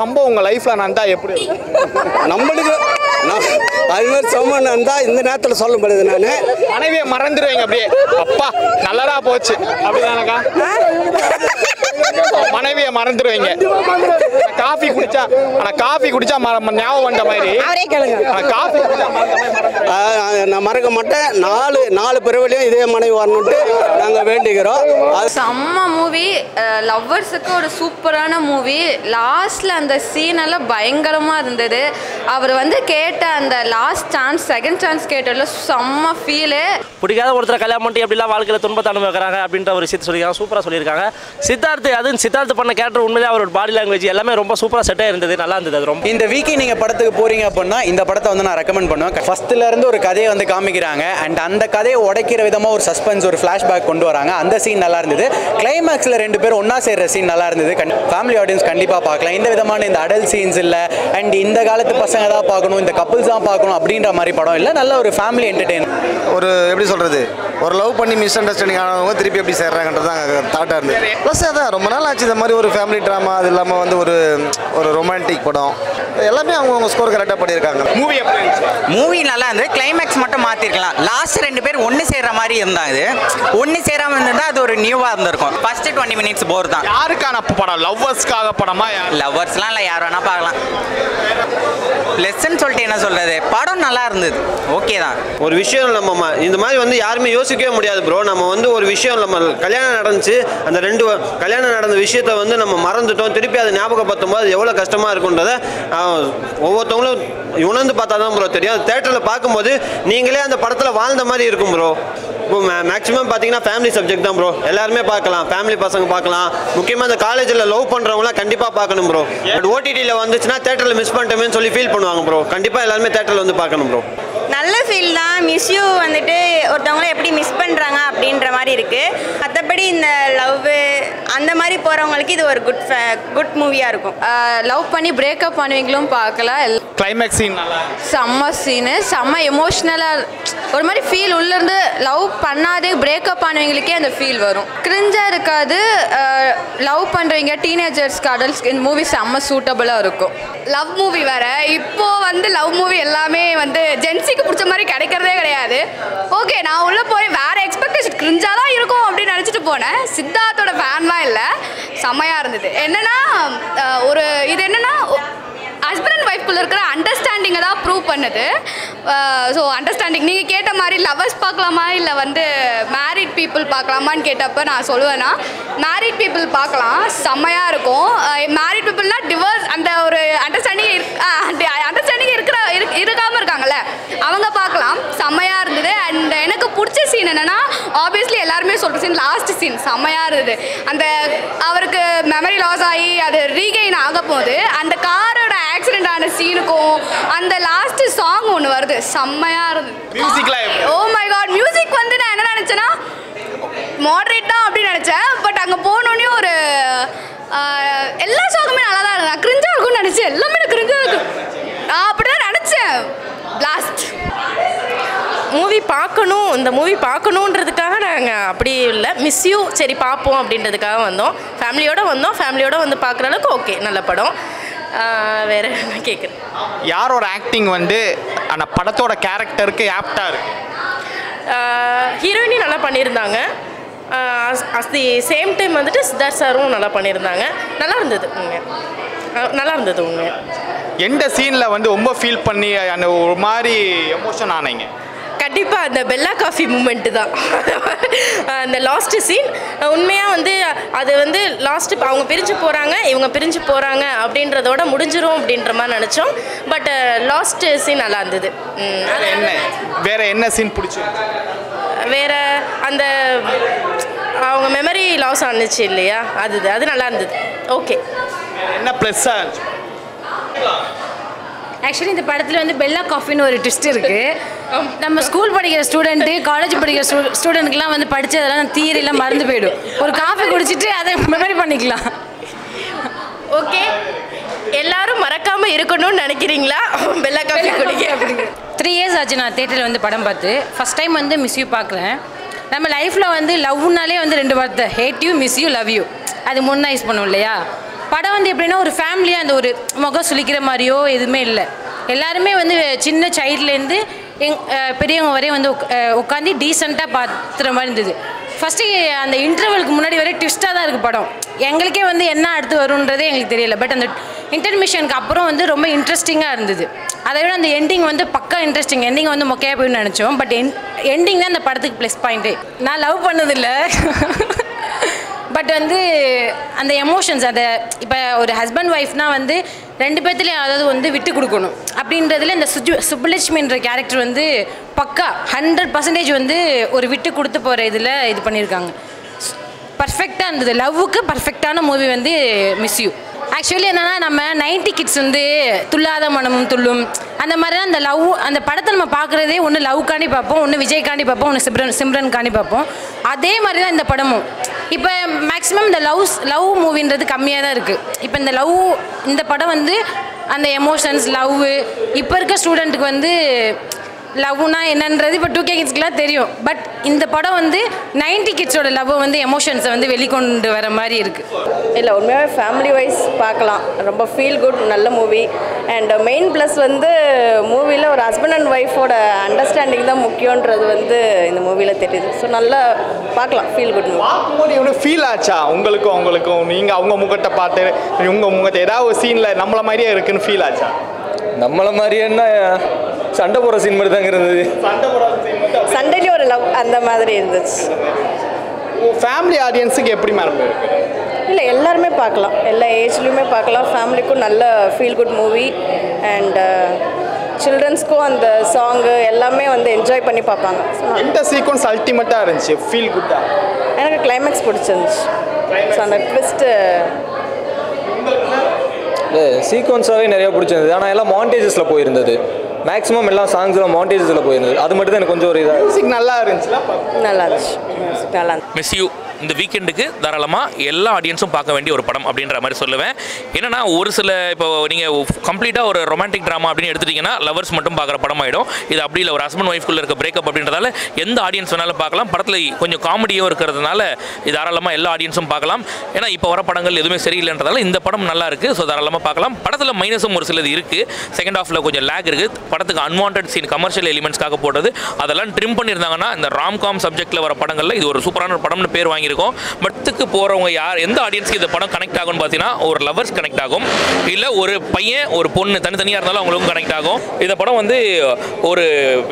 சம்பவம் உங்கள் லைஃப்பில் நடந்தா எப்படி நம்மளுக்கு அது மாதிரி சம்பவம் நடந்தால் இந்த நேரத்தில் சொல்ல முடியாது. நான் மனைவியை மறந்துடுவீங்க அப்படியே, அப்பா நல்லதா போச்சு அப்படிதானக்கா? மனைவியை மறந்துடுவீங்க. காஃபி குடிச்சா ஞாபகம் வந்த மாதிரி காஃபி நான் மறக்க மாட்டேன். நாலு பிறவிலையும் இதே மனைவி வரணுன்ட்டு நாங்கள் வேண்டிக்கிறோம். செம்ம மூவி, லவ்வர்ஸுக்கு ஒரு சூப்பரான மூவி. லாஸ்ட்ல அந்த சீன் எல்லாம் பயங்கரமா இருந்தது. அவர் வந்து கேட்ட அந்த லாஸ்ட் சான்ஸ், செகண்ட் சான்ஸ் கேட்டதுல செம்ம ஃபீலு. பிடிக்காத ஒருத்தர் கல்யாணம் பண்ணி எப்படிலாம் வாழ்க்கையில் துன்பத்தை அனுபவிக்கிறாங்க அப்படின்ற ஒரு விஷயத்தை சொல்லியிருக்காங்க. சூப்பராக சொல்லியிருக்காங்க. சித்தார்த் பண்ண கேரக்டர் உண்மையிலே அவரோட பாடி லாங்குவேஜ் எல்லாமே ரொம்ப சூப்பராக செட்டாக இருந்தது, நல்லா இருந்தது. அது ரொம்ப இந்த வீக்கே நீங்கள் படத்துக்கு போகிறீங்க அப்படின்னா இந்த படத்தை வந்து நான் ரெக்கமெண்ட் பண்ணுவேன். ஃபஸ்ட்டுலேருந்து ஒரு கதையை வந்து காமிக்கிறாங்க. அண்ட் அந்த கதையை உடைக்கிற விதமாக ஒரு சஸ்பென்ஸ், ஒரு ஃப்ளாஷ்பேக் கொண்டு வராங்க. அந்த சீன் நல்லா இருந்தது. கிளைமேக்ஸில் 2 பேர் ஒன்றா சேர்ற சீன் நல்லா இருந்தது. ஃபேமிலி ஆடியன்ஸ் கண்டிப்பாக பார்க்கலாம். இந்த விதமான இந்த அடல்ட் சீன்ஸ் இல்லை, அண்ட் இந்த காலத்து பசங்க தான் பார்க்கணும், இந்த கப்புள்ஸ் தான் பார்க்கணும் அப்படின்ற மாதிரி படம் இல்லை. நல்ல ஒரு ஃபேமிலி என்டர்டெயின். ஒரு எப்படி சொல்கிறது, ஒரு லவ் பண்ணி மிஸ் அண்டர்ஸ்டாண்டிங் ஆனவங்க திருப்பி எப்படி சேர்றாங்கன்றது தான் தாட்டாக இருந்தது. ப்ளஸ் அதான் ரொம்ப நாள் ஆச்சு இந்த மாதிரி ஒரு ஃபேமிலி ட்ராமா, அது இல்லாமல் வந்து ஒரு ரொமான்டிக் படம். எல்லாமே அவங்க ஸ்கோர் கரெக்டாக பண்ணியிருக்காங்க. மூவி நல்லா இருந்தது. கிளைமேக்ஸ் மட்டும் மாற்றிருக்கலாம். லாஸ்ட் 2 பேர் ஒன்று சேர்ற மாதிரி இருந்தாங்க. இது ஒன்று சேராமல் இருந்திருந்தால் அது ஒரு நியூவாக இருந்திருக்கும். ஃபர்ஸ்ட் 20 மினிட்ஸ் போர் தான். யாருக்கான படம்? லவ்வர்ஸ்க்காக படமா? லவ்வர்ஸ்லாம் இல்லை, யார் வேணால் பார்க்கலாம். லெசன் சொல்லிட்டு என்ன சொல்கிறது, படம் நல்லா இருந்தது, ஓகே தான். ஒரு விஷயம் நம்ம இந்த மாதிரி வந்து யாருமே யோசிக்கவே முடியாது ப்ரோ. நம்ம வந்து ஒரு விஷயம் நம்ம கல்யாணம் நடந்துச்சு, அந்த 2 கல்யாணம் நடந்த விஷயத்தை வந்து நம்ம மறந்துட்டோம். திருப்பி அதை ஞாபகப்படுத்தும் போது எவ்வளோ கஷ்டமாக இருக்குன்றதை ஒவ்வொருத்தவங்களும் உணர்ந்து பார்த்தா தான் ப்ரோ தெரியும். தேட்டரில் பார்க்கும்போது நீங்களே அந்த படத்தில் வாழ்ந்த மாதிரி இருக்கும் ப்ரோ. இப்போ மேக்ஸிமம் பார்த்தீங்கன்னா ஃபேமிலி சப்ஜெக்ட் தான் ப்ரோ. எல்லாருமே பார்க்கலாம், ஃபேமிலி பசங்க பார்க்கலாம். முக்கியமாக இந்த காலேஜில் லவ் பண்ணுறவங்களாம் கண்டிப்பாக பார்க்கணும் ப்ரோ. பட் ஓடிடியில் வந்துச்சுன்னா தேட்டரில் மிஸ் பண்ணிட்டோமேன்னு சொல்லி ஃபீல் பண்ணுவாங்க ப்ரோ. கண்டிப்பாக எல்லாருமே தேட்டரில் வந்து பார்க்கணும் ப்ரோ. நல்ல ஃபீல் தான். மிஸ்யூ வந்துட்டு ஒருத்தவங்கள எப்படி மிஸ் பண்ணுறாங்க அப்படின்ற மாதிரி இருக்குது. மற்றபடி இந்த லவ் அந்த மாதிரி போகிறவங்களுக்கு இது ஒரு குட் மூவியாக இருக்கும். லவ் பண்ணி பிரேக்கப் பண்ணுவீங்களும் பார்க்கலாம். கிளைமேக்ஸ் சீன் நல்லா, செம்ம சீனு, செம்ம எமோஷ்னலாக ஒரு மாதிரி ஃபீல் உள்ளேருந்து. லவ் பண்ணாது பிரேக்கப் பண்ணுவீங்களுக்கே அந்த ஃபீல் வரும். கிரிஞ்சாக இருக்காது. லவ் பண்ணுறவங்க, டீனேஜர்ஸ்க்கு, அடல்ட்ஸ்க்கு இந்த மூவி செம்ம சூட்டபுளாக இருக்கும். லவ் மூவி வேற. இப்போது வந்து லவ் மூவி எல்லாமே வந்து ஜென்சிக்கு பிடிச்ச மாதிரி கிடைக்கிறதே கிடையாது. ஓகே, நான் உள்ளே போய் வேறு எக்ஸ்பெக்டேஷன் கிரிஞ்சாக தான் இருக்கும் அப்படின்னு நினச்சிட்டு போனேன். சித்தார்த்தோட ஃபேன்லாம் இல்லை, செம்மையாக இருந்தது. என்னென்னா இது என்னென்னா ஹஸ்பண்ட் அண்ட் ஒய்ஃப்குள்ளே இருக்கிற அண்டர்ஸ்டாண்டிங்கை தான் ப்ரூவ் பண்ணுது. ஸோ அண்டர்ஸ்டாண்டிங் நீங்கள் கேட்ட மாதிரி லவ்வர்ஸ் பார்க்கலாமா இல்லை வந்து மேரிட் பீப்புள் பார்க்கலாமான்னு கேட்டப்போ நான் சொல்லுவேன்னா மேரிட் பீப்புள் பார்க்கலாம், செம்மையாக இருக்கும். மேரிட் பீப்புள்னால் டிவோர்ஸ் அந்த ஒரு அண்டர்ஸ்டாண்டிங் இருக்காமல் இருக்காங்கல்ல, அவங்க பார்க்கலாம், செம்மையாக இருந்தது. அண்ட் எனக்கு பிடிச்ச சீன் என்னென்னா ஆப்வியஸ்லி எல்லாருமே சொல்கிற சீன் லாஸ்ட் சீன் செம்மையாக இருந்தது. அந்த அவருக்கு மெமரி லாஸ் ஆகி அது ரீகெயின் ஆக போகுது, அந்த காரோட ஆக்சிடென்ட் ஆன சீனுக்கும் அந்த லாஸ்ட் சாங் ஒன்று வருது, செம்மையாக இருந்தது. ஓ மை காட், மியூசிக் வந்து நான் என்ன நினச்சேன்னா மாடரேட் தான் அப்படின்னு நினச்சேன். பட் அங்கே போனோடனே ஒரு எல்லா சாங்குமே நல்லா தான் இருந்தது. நான் கிரிஞ்சாக இருக்கும்னு நினச்சேன், எல்லாமே எனக்கு கிரிஞ்சாக இருக்கும், நான் அப்படி தான் நினச்சேன். லாஸ்ட் மூவி பார்க்கணும், இந்த மூவி பார்க்கணுன்றதுக்காக நாங்கள் அப்படி இல்லை, மிஸ்யூ சரி பார்ப்போம் அப்படின்றதுக்காக வந்தோம். ஃபேமிலியோடு வந்து பார்க்குற அளவுக்கு ஓகே, நல்ல படம். வேறு என்ன கேட்குறேன், யாரோட ஆக்டிங் வந்து அந்த படத்தோட கேரக்டருக்கு ஆப்டாக இருக்கு? ஹீரோயினி நல்லா பண்ணியிருந்தாங்க. அட் தி சேம் டைம் வந்துட்டு சித்தார்த் சாரும் நல்லா பண்ணியிருந்தாங்க. நல்லா இருந்தது உண்மையாக. எந்த சீனில் வந்து ரொம்ப ஃபீல் பண்ணி அந்த ஒரு மாதிரி எமோஷன் ஆனீங்க? கண்டிப்பாக அந்த பெல்லா காஃபி மூமெண்ட்டு தான். அந்த லாஸ்ட்டு சீன் உண்மையாக வந்து அது வந்து லாஸ்ட்டு அவங்க பிரிஞ்சு போகிறாங்க, இவங்க பிரிஞ்சு போகிறாங்க அப்படின்றதோட முடிஞ்சிரும் அப்படின்ற மாதிரி நினச்சோம். பட் லாஸ்ட்டு சீன் நல்லா இருந்தது. வேறு என்ன சீன் பிடிச்சி? வேறு அந்த அவங்க மெமரி லாஸ் ஆனிச்சு இல்லையா, அது நல்லா இருந்தது. ஓகே, என்ன ப்ளஸ்ஸாக இருந்துச்சு? ஆக்சுவலி இந்த படத்தில் வந்து பெல்லா காஃபின்னு ஒரு ட்விஸ்ட் இருக்குது. நம்ம ஸ்கூல் படிக்கிற ஸ்டூடெண்ட்டு, காலேஜ் படிக்கிற ஸ்டூடெண்ட்டுக்கெலாம் வந்து படித்ததெல்லாம் தியரிலாம் மறந்து போயிடும். ஒரு காஃபி குடிச்சிட்டு அதை மெமரி பண்ணிக்கலாம். ஓகே, எல்லாரும் மறக்காமல் இருக்கணும்னு நினைக்கிறீங்களா? பெல்லா காஃபி குடிக்க அப்படிங்க. 3 years ஆச்சு நான் தேட்டரில் வந்து படம் பார்த்து. ஃபஸ்ட் டைம் வந்து மிஸ் யூ பார்க்குறேன். நம்ம லைஃப்பில் வந்து லவ்னாலே வந்து 2 வார்த்தை, hate you, miss you, love you, அது 3 தான் யூஸ் பண்ணுவோம் இல்லையா? படம் வந்து எப்படின்னா ஒரு ஃபேமிலியாக அந்த ஒரு முகம் சுளிக்கிற மாதிரியோ எதுவுமே இல்லை. எல்லாருமே வந்து சின்ன சைல்ட்லேருந்து பெரியவங்க வரையும் வந்து உட்காந்து டீசெண்டாக பார்த்துற மாதிரி இருந்தது. ஃபஸ்ட்டு அந்த இன்டர்வலுக்கு முன்னாடி வரை ட்விஸ்ட்டாக தான் இருக்குது படம். எங்களுக்கே வந்து என்ன அடுத்து வரும்ன்றதே எங்களுக்கு தெரியல. பட் அந்த இன்டர்மிஷனுக்கு அப்புறம் வந்து ரொம்ப இன்ட்ரெஸ்டிங்காக இருந்தது. அதை விட அந்த எண்டிங் வந்து பக்கா இன்ட்ரெஸ்டிங். எண்டிங் வந்து மொக்கையாக போயின்னு நினச்சோம். பட் எண்டிங் தான் அந்த படத்துக்கு ப்ளஸ் பாயிண்ட்டு. நான் லவ் பண்ணதில்லை. பட் வந்து அந்த எமோஷன்ஸ் அதை இப்போ ஒரு ஹஸ்பண்ட் ஒய்ஃப்னால் வந்து 2 பேர்த்துலேயும் அதாவது வந்து விட்டு கொடுக்கணும் அப்படின்றதுல இந்த சுப்புலட்சுமின்ற கேரக்டர் வந்து பக்கா 100% வந்து ஒரு விட்டு கொடுத்து போகிற இதில் இது பண்ணியிருக்காங்க. பர்ஃபெக்டாக இருந்தது. லவ்வுக்கு பர்ஃபெக்டான மூவி வந்து மிஸ் யூ. ஆக்சுவலி என்னென்னா நம்ம 90 கிட்ஸ் வந்து துள்ளாத மனமும் துள்ளும் அந்த மாதிரி தான் அந்த லவ் அந்த படத்தை நம்ம பார்க்குறதே ஒன்று லவ்க்காண்டி பார்ப்போம், ஒன்று விஜய்காண்டி பார்ப்போம், ஒன்று சிம்ரன்காண்டி பார்ப்போம். அதே மாதிரி தான் இந்த படமும். இப்போ மேக்ஸிமம் இந்த லவ் மூவின்றது கம்மியாக தான் இருக்குது. இப்போ இந்த படம் வந்து அந்த எமோஷன்ஸ் லவ் இப்போ இருக்க ஸ்டூடெண்ட்டுக்கு வந்து லவ்னா என்னன்றது இப்போ 2K கிட்ஸ்க்குலாம் தெரியும். பட் இந்த படம் வந்து 90 கிட்ஸோட லவ்வை வந்து எமோஷன்ஸை வந்து வெளிக்கொண்டு வர மாதிரி இருக்குது. இல்லை உண்மையாகவே ஃபேமிலி வைஸ் பார்க்கலாம். ரொம்ப ஃபீல் குட் நல்ல மூவி. அண்ட் மெயின் ப்ளஸ் வந்து மூவியில் ஒரு ஹஸ்பண்ட் அண்ட் ஒய்ஃபோட அண்டர்ஸ்டாண்டிங் தான் முக்கியன்றது வந்து இந்த மூவியில் தெரியுது. ஸோ நல்லா பார்க்கலாம். Feel good movie. பார்க்கும்போது எவ்வளோ ஃபீல் ஆச்சா உங்களுக்கும் நீங்கள் அவங்க முகத்தை பார்த்து உங்கள் முகத்தை ஏதாவது ஒரு சீனில் நம்மளை மாதிரியே இருக்குன்னு ஃபீல் ஆச்சா? நம்மளை மாதிரியே என்ன சண்டை போடுற சீன் மாதிரி தாங்க இருந்தது. சண்டையிலே ஒரு லவ் அந்த மாதிரி இருந்துச்சு. ஃபேமிலி ஆடியன்ஸுக்கு எப்படி மேடம் இருக்கு? இல்லை எல்லாருமே பார்க்கலாம். எல்லா ஏஜ்லேயுமே பார்க்கலாம். ஃபேமிலிக்கும் நல்ல ஃபீல் குட் மூவி. அண்ட் சில்ட்ரன்ஸ்க்கும் அந்த சாங்கு எல்லாமே வந்து என்ஜாய் பண்ணி பார்ப்பாங்க. எந்த சீக்வன்ஸ் அல்டிமேட்டாக இருந்துச்சு ஃபீல் குட்டாக? எனக்கு கிளைமேக்ஸ் பிடிச்சிருந்துச்சு. ஸோ அந்த ட்விஸ்ட்டு சீக்வன்ஸாகவே நிறையா பிடிச்சிருந்தது. ஆனால் எல்லாம் மாண்டேஜஸில் போயிருந்தது. மேக்ஸிமம் எல்லா சாங்ஸ்லாம் மாண்டேஜஸில் போயிருந்தது. அது மட்டும் தான் எனக்கு கொஞ்சம் ஒரு இதாக மியூசிக் நல்லா இருந்துச்சு. நல்லா இருந்துச்சு. நல்லா மிஸ் யூ இந்த வீக்கெண்டுக்கு தாராளமாக எல்லா ஆடியன்ஸும் பார்க்க வேண்டிய ஒரு படம் அப்படின்ற மாதிரி சொல்லுவேன். என்னன்னா ஒரு சில இப்போ நீங்கள் கம்ப்ளீட்டாக ஒரு ரொமான்டிக் ட்ராமா அப்படின்னு எடுத்துட்டிங்கன்னா லவர்ஸ் மட்டும் பார்க்குற படம் ஆகிடும். இது அப்படி இல்லை. ஒரு ஹஸ்பண்ட் ஒய்ஃப்குள்ளே இருக்க பிரேக்கப் அப்படின்றதால எந்த ஆடியன்ஸ் வேணாலும் பார்க்கலாம். படத்தில் கொஞ்சம் காமெடியும் இருக்கிறதுனால இது தாராளமாக எல்லா ஆடியன்ஸும் பார்க்கலாம். ஏன்னா இப்போ வர படங்கள் எதுவுமே சரியில்லைன்றதால இந்த படம் நல்லா இருக்குது. ஸோ தாராளமாக பார்க்கலாம். படத்தில் மைனஸும் ஒரு சிலது இருக்குது. செகண்ட் ஹாஃபில் கொஞ்சம் லேக் இருக்குது. படத்துக்கு அன்வான்ட் சீன் கமர்ஷியல் எலிமெண்ட்ஸ்க்காக போட்டது அதெல்லாம் ட்ரிம் பண்ணியிருந்தாங்கன்னா இந்த ராம்காம் சப்ஜெக்டில் வர படங்களில் இது ஒரு சூப்பரான ஒரு படம்னு பேர் வாங்கியிருக்கோம். படத்துக்கு போகிறவங்க யார் எந்த ஆடியன்ஸ்க்கு இந்த படம் கனெக்ட் ஆகும்னு பார்த்தீங்கன்னா ஒரு லவர்ஸ் கனெக்ட் ஆகும், இல்லை ஒரு பையன் ஒரு பொண்ணு தனித்தனியாக இருந்தாலும் அவங்களுக்கும் கனெக்ட் ஆகும். இந்த படம் வந்து ஒரு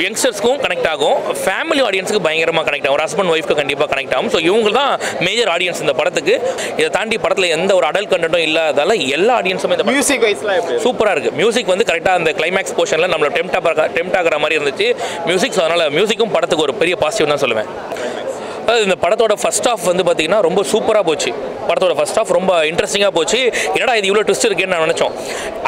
யங்ஸ்டர்ஸ்க்கும் கனெக்ட் ஆகும். ஃபேமிலி ஆடியன்ஸுக்கு பயங்கரமாக கனெக்ட் ஆகும். ஒரு ஹஸ்பண்ட் ஒய்ஃப்க்கு கண்டிப்பாக கனெக்ட் ஆகும். ஸோ இவங்க தான் மேஜர் ஆடியன்ஸ் இந்த படத்துக்கு. இதை தாண்டி படத்தில் எந்த ஒரு அடல்ட் கண்டென்ட்டும் இல்லாததால எல்லா ஆடியன்ஸுமே இந்த மியூசிக் வைஸ்லாம் சூப்பராக இருக்குது. மியூசிக் வந்து கரெக்டாக அந்த கிளைமேக்ஸ் போர்ஷனில் நம்மளை டெம்ட் ஆகிற மாதிரி இருந்துச்சு மியூசிக். ஸோ அதனால் மியூசிக்கும் படத்துக்கு ஒரு பெரிய பாசிட்டிவ் தான் சொல்லுவேன். இந்த படத்தோட ஃபர்ஸ்ட் ஹாஃப் வந்து பார்த்தீங்கன்னா ரொம்ப சூப்பராக போச்சு. படத்தோட ஃபர்ஸ்ட் ஹாஃப் ரொம்ப இன்ட்ரெஸ்டிங்காக போச்சு. என்னடா இது இவ்வளோ ட்விஸ்ட் இருக்குன்னு நான் நினச்சோம்.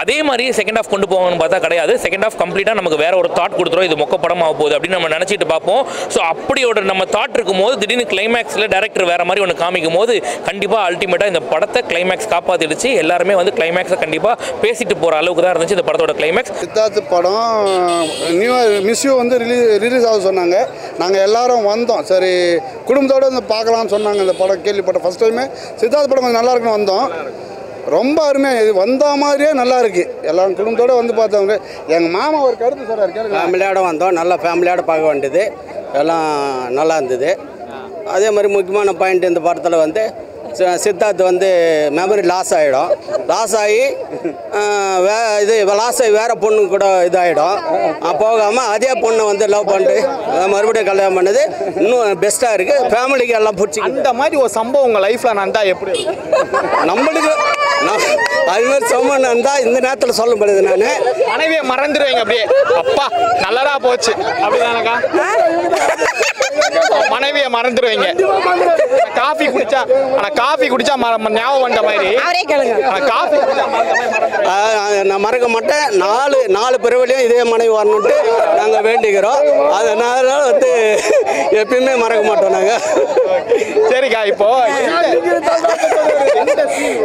அதே மாதிரி செகண்ட் ஹாஃப் கொண்டு போவாங்கன்னு பார்த்தா கிடையாது. செகண்ட் ஹாஃப் கம்ப்ளீட்டாக நமக்கு வேற ஒரு தாட் கொடுத்துரும். இது மொக்க படம் ஆக போகுது அப்படின்னு நம்ம நினச்சிட்டு பார்ப்போம். ஸோ அப்படியோட நம்ம தாட் இருக்கும்போது திடீர்னு கிளைமேக்ஸில் டேரக்டர் வேற மாதிரி ஒன்று காமிக்கும் போது கண்டிப்பாக அல்டிமேட்டாக இந்த படத்தை கிளைமேக்ஸ் காப்பாற்றிடுச்சு. எல்லாருமே வந்து கிளைமேக்ஸை கண்டிப்பாக பேசிட்டு போகிற அளவுக்கு தான் இருந்துச்சு இந்த படத்தோட கிளைமேக்ஸ். சித்தார்த் படம் நியூ மிஸ் யூ வந்து ரிலீஸ் ஆக சொன்னாங்க. நாங்கள் எல்லாரும் வந்தோம். சரி குடும்பத்தோடு வந்து பார்க்கலாம்னு சொன்னாங்க. இந்த படம் கேள்விப்பட்ட ஃபஸ்ட் டைமே சித்தார்த் படம் கொஞ்சம் நல்லா இருக்குன்னு வந்தோம். ரொம்ப அருமையாக இது வந்த மாதிரியே நல்லா இருக்குது. எல்லாரும் குடும்பத்தோடு வந்து பார்த்தவங்க. எங்கள் மாமா ஒரு கருத்து சொல்கிறார் கேளுங்க. ஃபேமிலியோடு வந்தோம். நல்லா ஃபேமிலியோடு பார்க்க வேண்டியது எல்லாம் நல்லா இருந்தது. அதே மாதிரி முக்கியமான பாயிண்ட் இந்த படத்தில் வந்து சித்தார்த் வந்து மெமரி லாஸ் ஆகிடும். லாஸ் ஆகி லாஸ் ஆகி வேறு பொண்ணு கூட இதாகிடும். போகாமல் அதே பொண்ணை வந்து லவ் பண்ணிட்டு மறுபடியும் கல்யாணம் பண்ணது இன்னும் பெஸ்ட்டாக இருக்குது. ஃபேமிலிக்கு எல்லாம் பிடிச்சி இந்த மாதிரி ஒரு சம்பவம் உங்கள் லைஃப்பில் நடந்தா எப்படி நம்மளுக்கு அது மாதிரி சம்பவம் இருந்தால் இந்த நேரத்தில் சொல்ல முடியாது. நான் மனைவியை மறந்துடுவேங்க அப்படியே. அப்பா நல்லதா போச்சு அப்படிதானக்கா? மனைவியை மறந்துடுவீங்க. காஃபி குடிச்சா ஞாபகம் வந்த மாதிரி காஃபி நான் மறக்க மாட்டேன். நாலு பிறவிலையும் இதே மனைவி வரணுன்ட்டு நாங்கள் வேண்டிக்கிறோம். அதனால வந்து எப்பயுமே மறக்க மாட்டோம் நாங்கள். சரிக்கா, இப்போ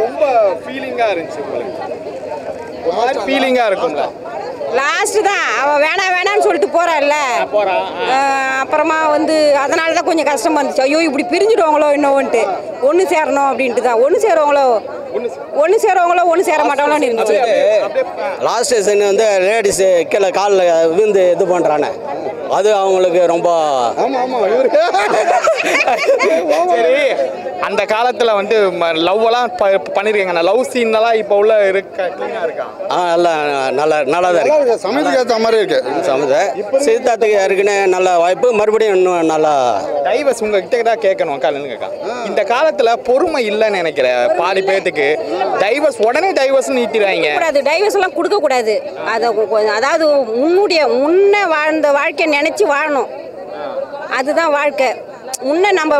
ரொம்ப ஃபீலிங்காக இருந்துச்சு உங்களுக்கு? ஃபீலிங்காக இருக்கும்ல லாஸ்ட்டு தான் அவள் வேணான்னு சொல்லிட்டு போகிறாள்ல, அப்புறமா வந்து அதனால தான் கொஞ்சம் கஷ்டமாக இருந்துச்சு. ஐயோ இப்படி பிரிஞ்சுடுவாங்களோ இன்னொன்ட்டு ஒன்று சேரணும் அப்படின்ட்டு தான். ஒன்று சேருவாங்களோ ஒன்று சேரவங்களோ ஒன்று சேர மாட்டாங்களோன்னு இருந்துச்சு. லாஸ்ட் சீன் வந்து லேடிஸ் கீழே காலில் விழுந்து இது பண்ணுறானே அது அவங்களுக்கு ரொம்ப சரி அந்த காலத்தில் வந்து லவ்வெல்லாம் பண்ணியிருக்காங்க லவ் சீன்லாம் இப்போ உள்ள இருக்கா நல்லா தான் இருக்கு சமயத்துக்கு ஏற்ற மாதிரி இருக்கு சித்தார்த்துக்கு இருக்குன்னு நல்ல வாய்ப்பு மறுபடியும் இன்னும் நல்லா டைவர்ஸ் உங்ககிட்ட தான் கேட்கணும் கேட்கா இந்த காலத்தில் பொறுமை இல்லைன்னு நினைக்கிறேன் பாதி பேர்த்துக்கு டைவர்ஸ் உடனே டைவர்ஸ் நீட்டிடுவாங்க கூடாது டைவர்ஸ் எல்லாம் கொடுக்க கூடாது. அதாவது முன்ன வாழ்ந்த வாழ்க்கையை நினைச்சு வாழணும். அதுதான் வாழ்க்கை. முன்ன நம்ம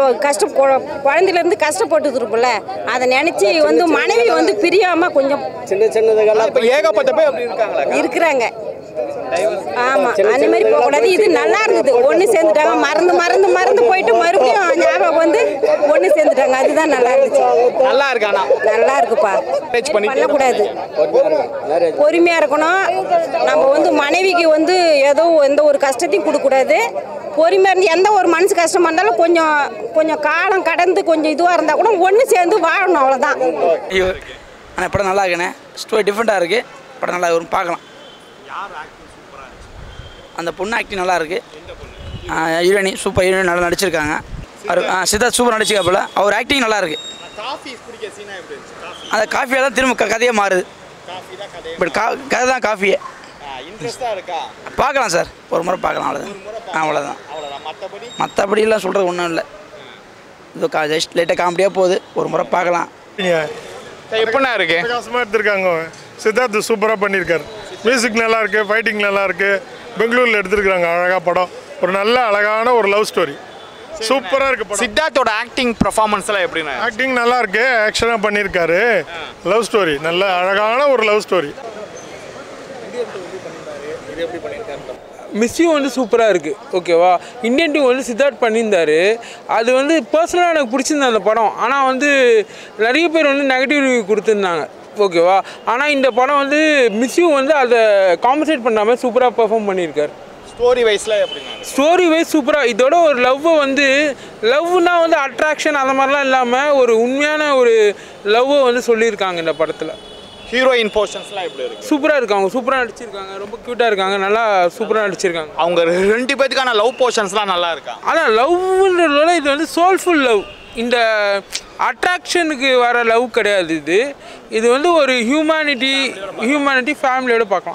குழந்தையிலேருந்து கஷ்டப்பட்டு இருப்போம்ல அதை நினைச்சு வந்து மனைவி வந்து பிரியாம கொஞ்சம் சின்னதுக்கெல்லாம் இப்போ ஏகப்பட்ட பேர் அப்படி இருக்காங்களா இருக்கிறாங்க. ஆமா அந்த மாதிரி போகக்கூடாது. இது நல்லா இருந்தது. ஒன்று சேர்ந்துட்டாங்க. மறந்து போயிட்டு மறுபடியும் ஞாபகம் வந்து ஒன்று சேர்ந்துட்டாங்க. அதுதான் நல்லா இருந்துச்சு. நல்லா இருக்கானா நல்லா இருக்குப்பா. பண்ணக்கூடாது. பொறுமையா இருக்கணும். நம்ம வந்து மனைவிக்கு வந்து ஏதோ எந்த ஒரு கஷ்டத்தையும் கொடுக்கக்கூடாது. பொறுமையா இருந்து எந்த ஒரு மனசு கஷ்டமா இருந்தாலும் கொஞ்சம் காலம் கடந்து கொஞ்சம் இதுவாக இருந்தால் கூட ஒன்று சேர்ந்து வாழணும். அவ்வளோதான். ஐயோ ஆனால் படம் நல்லா இருக்குண்ணே. ஸ்டோரி டிஃப்ரெண்ட்டாக இருக்குது. படம் நல்லா வரும் பார்க்கலாம். அந்த பொண்ணு ஆக்டிங் நல்லா இருக்கு. ஹீரோயினி சூப்பர் ஹீரோயின் நல்லா நடிச்சிருக்காங்க. சித்தார்த் சூப்பர் நடிச்சிருக்காப்புல. அவர் ஆக்டிங் நல்லா இருக்கு. அந்த காஃபியாக தான் திரும்ப கதையே மாறுது. பட் கதை தான் காஃபியே. பார்க்கலாம் சார். ஒரு முறை பார்க்கலாம். அவ்வளோதான். மற்றபடியெல்லாம் சொல்கிறது ஒன்றும் இல்லை. இது ஜஸ்ட் லைட்டாக காமெடியாக போகுது. ஒரு முறை பார்க்கலாம். எப்படின்னா இருக்கு பிரகாசமாக எடுத்திருக்காங்க. சித்தார்த் சூப்பராக பண்ணியிருக்காரு. மியூசிக் நல்லா இருக்கு. ஃபைட்டிங் நல்லா இருக்கு. பெங்களூரில் எடுத்திருக்காங்க. அழகாக படம். ஒரு நல்ல அழகான ஒரு லவ் ஸ்டோரி. சூப்பராக இருக்கு. சித்தார்த்தோட ஆக்டிங் பர்ஃபார்மன்ஸ்லாம் எப்படின்னா ஆக்டிங் நல்லா இருக்கு. ஆக்ஷனாக பண்ணியிருக்காரு. லவ் ஸ்டோரி நல்ல அழகான ஒரு லவ் ஸ்டோரி. மிஸ்யூ வந்து சூப்பராக இருக்குது. ஓகேவா. இந்தியன் டூ வந்து சித்தார்த் பண்ணியிருந்தார். அது வந்து பர்சனலாக எனக்கு பிடிச்சிருந்தேன் அந்த படம். ஆனால் வந்து நிறைய பேர் வந்து நெகட்டிவ் ரிவ்யூ கொடுத்துருந்தாங்க. ஓகேவா. ஆனால் இந்த படம் வந்து மிஸ்யூ வந்து அதை காம்பன்சேட் பண்ணாமல் சூப்பராக பெர்ஃபார்ம் பண்ணியிருக்கார். ஸ்டோரி வைஸில் எப்படின்னா ஸ்டோரி வைஸ் சூப்பராக. இதோட ஒரு லவ்வை வந்து லவ்னா வந்து அட்ராக்ஷன் அந்த மாதிரிலாம் இல்லாமல் ஒரு உண்மையான ஒரு லவ்வை வந்து சொல்லியிருக்காங்க இந்த படத்தில். ஹீரோயின் போர்ஷன்ஸ்லாம் எப்படி இருக்கு சூப்பராக இருக்காங்க. சூப்பராக நடிச்சிருக்காங்க. ரொம்ப க்யூட்டாக இருக்காங்க. நல்லா சூப்பராக நடிச்சிருக்காங்க. அவங்க ரெண்டு பேத்துக்கான லவ் போர்ஷன்ஸ்லாம் நல்லா இருக்கா. ஆனால் லவ்ன்றதோட இது வந்து சோல்ஃபுல் லவ். இந்த அட்ராக்ஷனுக்கு வர லவ் கிடையாது. இது வந்து ஒரு ஹியூமனிட்டி ஃபேமிலியோட பார்க்கலாம்.